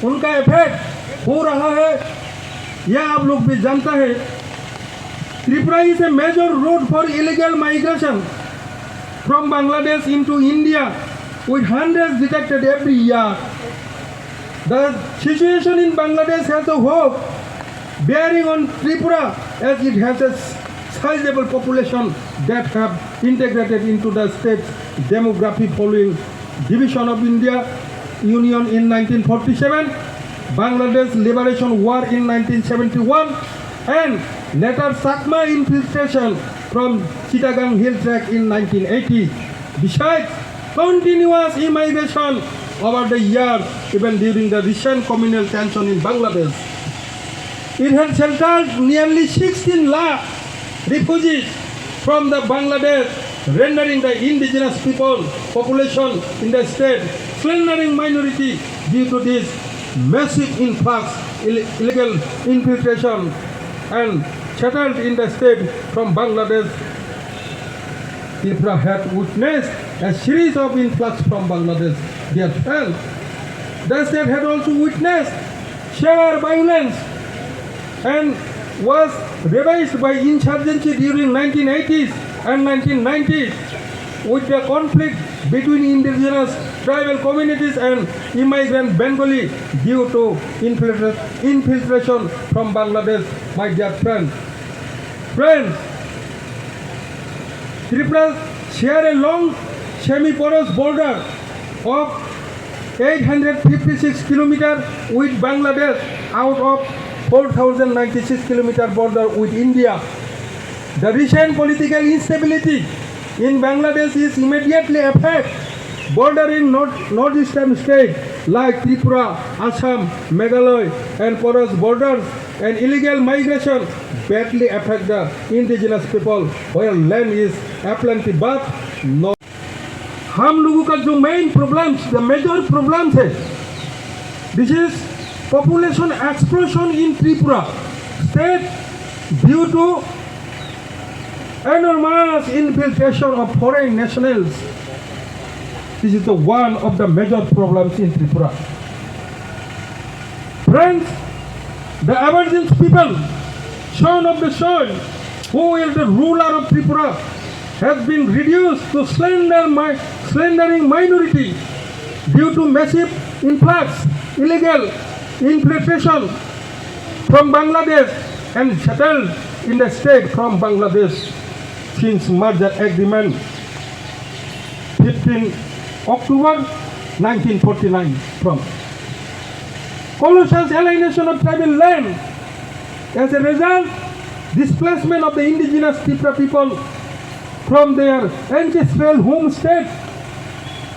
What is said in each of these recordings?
उनका इफेक्ट हो रहा है, यह आप लोग भी जानता है। Tripura is a major road for illegal migration from Bangladesh into India with hundreds detected every year. The situation in Bangladesh has a whole bearing on Tripura as it has a sizable population that have integrated into the state's demography following division of India Union in 1947, Bangladesh Liberation War in 1971, and later Sakma infiltration from Chittagong Hill Tract in 1980. Besides, continuous immigration over the years, even during the recent communal tension in Bangladesh. It has sheltered nearly 16 lakh refugees from the Bangladesh, rendering the indigenous people population in the state slendering minority due to this massive influx, illegal infiltration, and settled in the state from Bangladesh. Tripura had witnessed a series of influx from Bangladesh. Dear friends, the state had also witnessed severe violence and was ravaged by insurgency during 1980s and 1990s, with the conflict between indigenous tribal communities and immigrant Bengali due to infiltration from Bangladesh, my dear friends. Friends, Tripura share a long semi-porous border of 856 kilometers with Bangladesh out of 4,096 kilometer border with India. The recent political instability in Bangladesh is immediately affect bordering northeastern states like Tripura, Assam, Meghalaya, and porous borders, and illegal migration badly affect the indigenous people where land is aplenty but no. हम लोगों का जो main problems, the major problems है, this is population explosion in Tripura state due to enormous infiltration of foreign nationals. This is the one of the major problems in Tripura. Friends, the Aboriginal people, son of the soil, who is the ruler of Tripura, has been reduced to slendering minority due to massive influx, illegal infiltration from Bangladesh and settled in the state from Bangladesh since merger agreement 15 October 1949 from colossal alienation of tribal land. As a result, displacement of the indigenous Tripura people from their ancestral homestead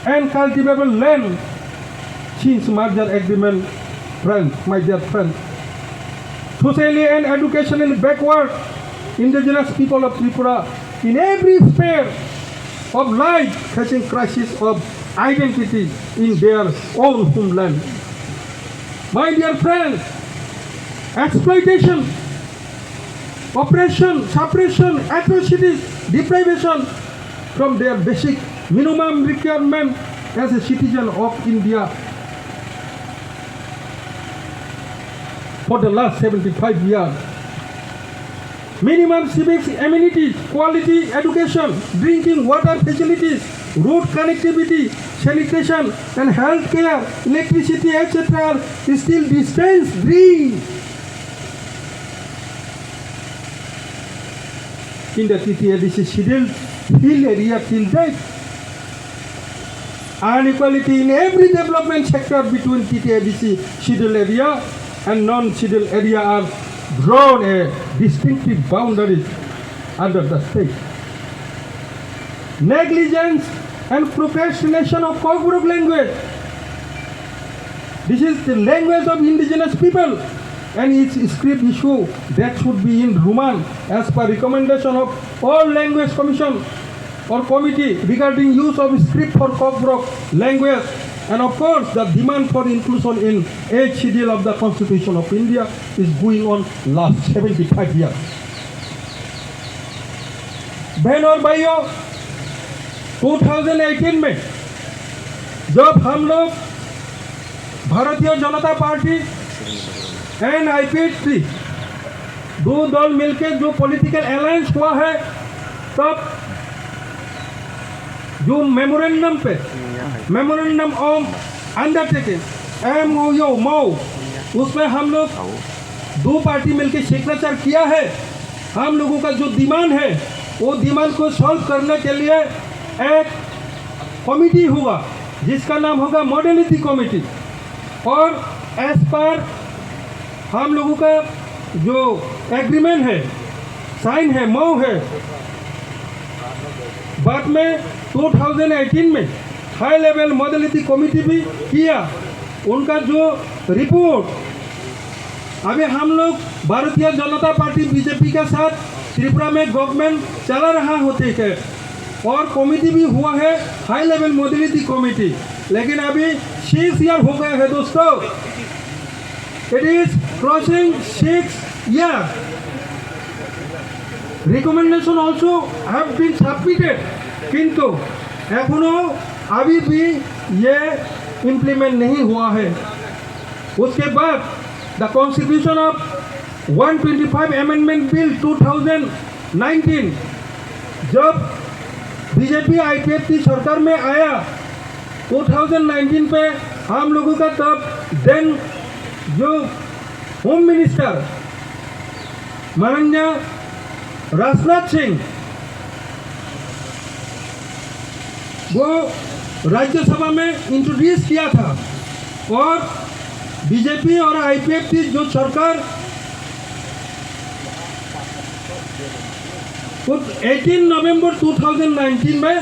and cultivable land since merger agreement. Friends, my dear friends, socially and educationally backward indigenous people of Tripura in every sphere of life facing crisis of identity in their own homeland. My dear friends, exploitation, oppression, suppression, atrocities, deprivation from their basic minimum requirement as a citizen of India for the last 75 years. Minimum civic amenities, quality education, drinking water facilities, road connectivity, sanitation and health care, electricity, etc. is still distant dream in the TTADC scheduled hill area till date. Inequality in every development sector between TTADC scheduled area and non-scheduled area are drawn a distinctive boundaries under the state. Negligence and procrastination of Koborok language. This is the language of indigenous people and its script issue that should be in Ruman as per recommendation of all language commission or committee regarding use of script for Koborok language. And of course, the demand for inclusion in 8th schedule of the Constitution of India is going on last 75 years. बहन और भाइयों, 2018 में जब हम लोग Bharatiya Janata party and IPFT दो दल मिलकर जो पॉलिटिकल अलायंस हुआ है, तब जो मेमोरेंडम ऑफ अंडरटेकिंग MOU उसमें हम लोग दो पार्टी मिलकर सिग्नेचर किया है। हम लोगों का जो डिमांड है वो डिमांड को सॉल्व करने के लिए एक कमिटी होगा जिसका नाम होगा मॉडलिटी कमिटी, और एज पर हम लोगों का जो एग्रीमेंट है, साइन है, MOU है, बाद में 2018 में हाई लेवल मॉडलिटी कमिटी भी किया। उनका जो रिपोर्ट अभी हम लोग भारतीय जनता पार्टी बीजेपी के साथ त्रिपुरा में गवर्नमेंट चला रहा होते है और कमिटी भी हुआ है, हाई लेवल मॉडलिटी कमिटी, लेकिन अभी 6 ईयर हो गए हैं दोस्तों। It is crossing 6 year. Recommendation also have been submitted, किंतु एखोनो अभी भी ये इम्प्लीमेंट नहीं हुआ है। उसके बाद the constitution of 125 amendment bill 2019 जब बीजेपी आईपीएफटी सरकार में आया 2019 पे, हम लोगों का तब देन जो होम मिनिस्टर माननीय राजनाथ सिंह वो राज्यसभा में इंट्रोड्यूस किया था, और बीजेपी और आईपीएफटी जो सरकार 18 नवंबर 2019 में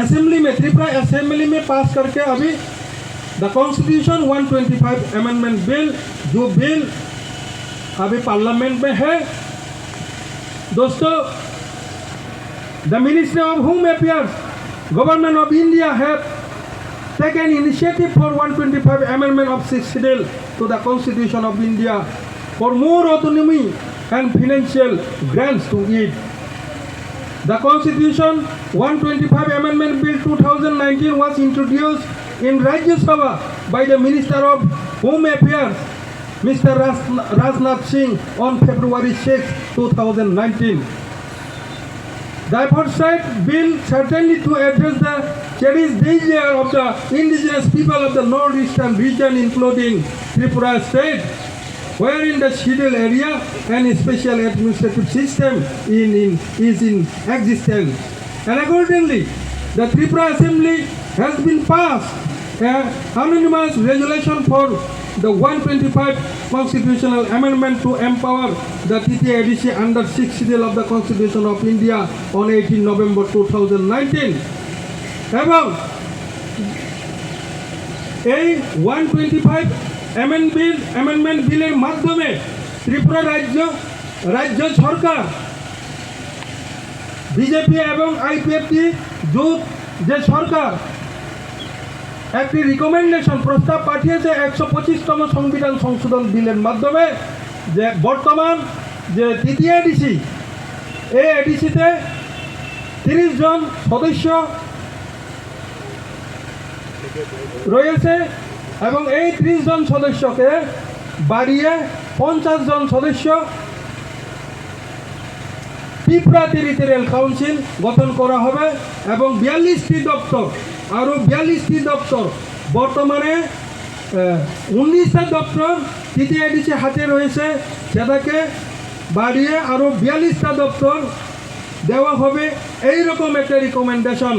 असेंबली में, त्रिपुरा असेंबली में पास करके अभी द कॉन्स्टिट्यूशन 125 अमेंडमेंट बिल, जो बिल अभी पार्लियामेंट में है दोस्तों। The ministry of home affairs government of India have taken initiative for 125 amendment of 6th schedule to the Constitution of India for more autonomy and financial grants to it. The Constitution 125 Amendment Bill 2019 was introduced in Rajya Sabha by the Minister of Home Affairs, Mr. Rajnath Singh on February 6, 2019. The aforesaid bill certainly to address the cherished desire of the indigenous people of the northeastern region, including Tripura state, wherein the scheduled area and special administrative system is in existence. And accordingly, the Tripura Assembly has been passed an unanimous resolution for the 125 constitutional amendment to empower the TTIDC under 6th schedule of the Constitution of India on 18 November 2019. এবং এই 125 amendment বিলের মাধ্যমে ত্রিপুরা রাজ্য সরকার BJP এবং IPFT জোট যে সরকার একটি recommendation প্রস্তাব পাঠিয়েছে 125তম সংবিধান সংশোধন বিলের মাধ্যমে, যে বর্তমান যে তৃতীয় এডিসি, এই এডিসিতে 30 জন সদস্য রয়েছে এবং এই 30 জন সদস্যকে বাড়িয়ে 50 জন সদস্য ত্রিপুরা টেরিটোরিয়াল কাউন্সিল গঠন করা হবে এবং 42টি দপ্তর, আরও 42টি দপ্তর, বর্তমানে 19টা দপ্তর তৃতীয় এডিসি হাতে রয়েছে, সেটাকে বাড়িয়ে আরও 42টা দপ্তর দেওয়া হবে। এইরকম একটা রিকমেন্ডেশন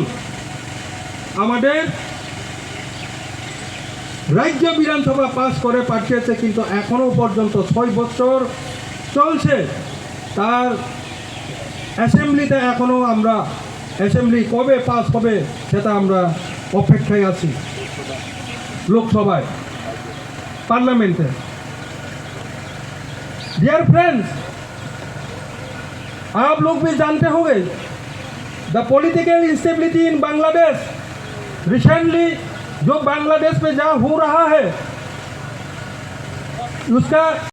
আমাদের রাজ্য বিধানসভা পাস করে পাঠিয়েছে, কিন্তু এখনও পর্যন্ত 6 বছর চলছে, তার অ্যাসেম্বলিতে এখনও আমরা অ্যাসেম্বলি কবে পাস হবে সেটা আমরা অপেক্ষায় আছি। লোকসভায়, পার্লামেন্টে। डियर फ्रेंड्स, आप लोग भी जानते होंगे the political instability in Bangladesh. Recently जो बांग्लादेश में जहाँ हो रहा है उसका